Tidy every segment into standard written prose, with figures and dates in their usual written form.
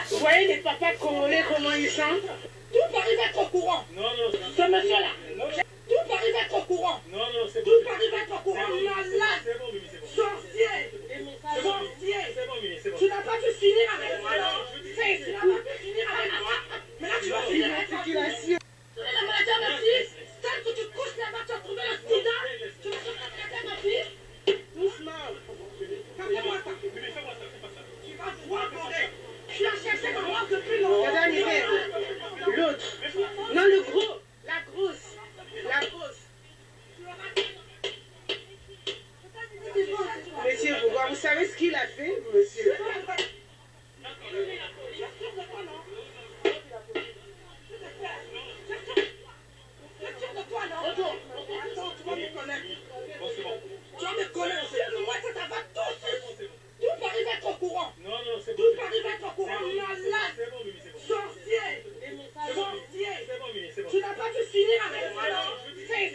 Vous voyez les papas congolais, comment ils chantent? Tout Paris va être au courant. Non, non, ce monsieur-là. Tout Paris va être au courant. non, non, c'est bon. Tout Paris va être au courant. Malade. C'est bon, Mimi, c'est bon. Sorcier. C'est bon, Mimi. C'est bon, Mimi, c'est bon. Tu n'as pas pu finir avec moi, non? Tu n'as pas pu finir avec moi. Mais là, tu vas finir avec moi. Tu es la maladie à ma fille. Celle que tu couches là-bas, tu as trouvé le sida. Tu vas te faire ma fille. Doucement. Fais-moi ça. Mimi, fais-moi ça, fais pas ça. Tu vas voir, Boré. Tu as cherché maman depuis longtemps. L'autre. Non, le gros. La grosse. La grosse. Monsieur Bourgois, vous savez ce qu'il a fait, monsieur? Tu vas me connaître. Moi, ça va tous. Tout Paris va être au courant. Non, non, c'est bon. Tout Paris va être au courant. Malade. C'est bon, Mimi, c'est bon. Sorcier. Sorcier. C'est bon, Mimi, c'est bon. Tu n'as pas pu finir avec moi, non? Tu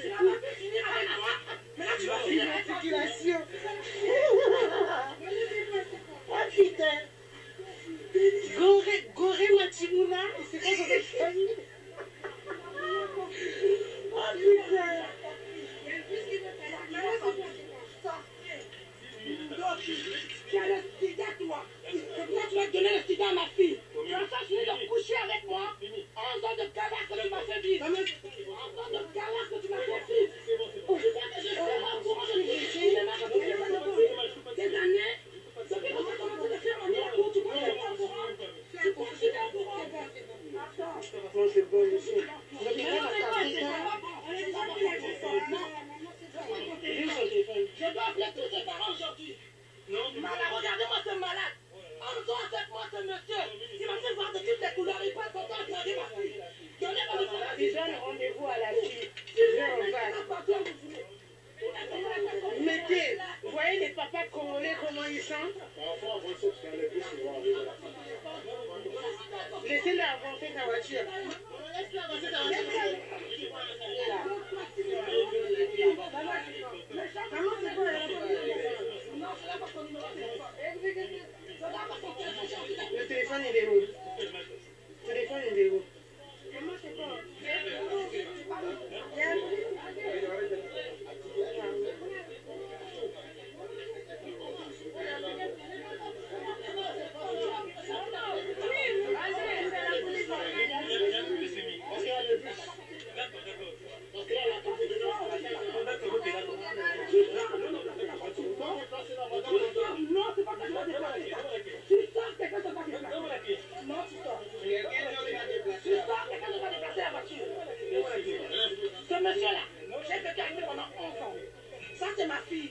n'as pas pu finir avec moi. Mais là, tu vas finir avec moi. Ah putain. Goré Machimouna, c'est quoi cette famille? Ah putain. Tu as le sida, toi. C'est pour ça que tu vas donner le sida à ma fille. Tu vas chercher de coucher avec moi. 11 ans de galère que tu m'as fait vivre. 11 ans de galère que tu m'as fait vivre. Tu sais que je suis au courant de tout. Des années. Depuis que tu as commencé à faire mon cours, tu crois que je suis au courant? Tu crois que je suis au courant? Attends. Non, c'est bon, monsieur. Je dois appeler tous ses parents aujourd'hui. Malade, regardez-moi ce malade. 11 ans avec moi, ce monsieur. Il m'a fait voir de toutes les couleurs. Il passe son temps à regarder ma fille. Donnez-moi le problème. Ils donnent rendez-vous à la fille. Mettez, vous voyez les papas congolais, comment ils chantent? Laissez-le avancer ta voiture. Le téléphone, il est où? Le téléphone, il est où? Non, c'est pas que je vais déplacer. Tu sors, quelqu'un ne va déplacer. Non, tu sors. Tu sors, quelqu'un ne va déplacer la voiture. Ce monsieur-là, j'ai vécu avec lui pendant 11 ans. Ça, c'est ma fille.